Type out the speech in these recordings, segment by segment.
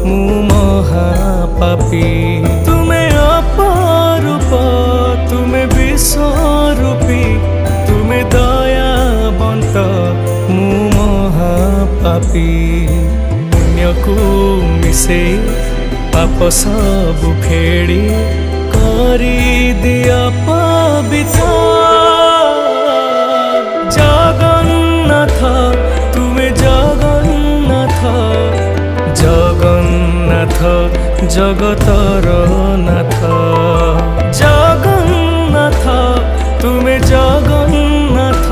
मु महापापी। तुमे अपरूप तुमे विश्वरूपी, तुमे दयावंत मु महापापी। पुण्य को मिसे पाप सब फेड़ी करी दिया पवित्र। जगन्नाथ तुमे जगन्नाथ, जगन्नाथ जगतर नाथ। जगन्नाथ तुमे जगन्नाथ,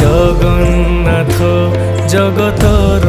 जगन्नाथ जगतर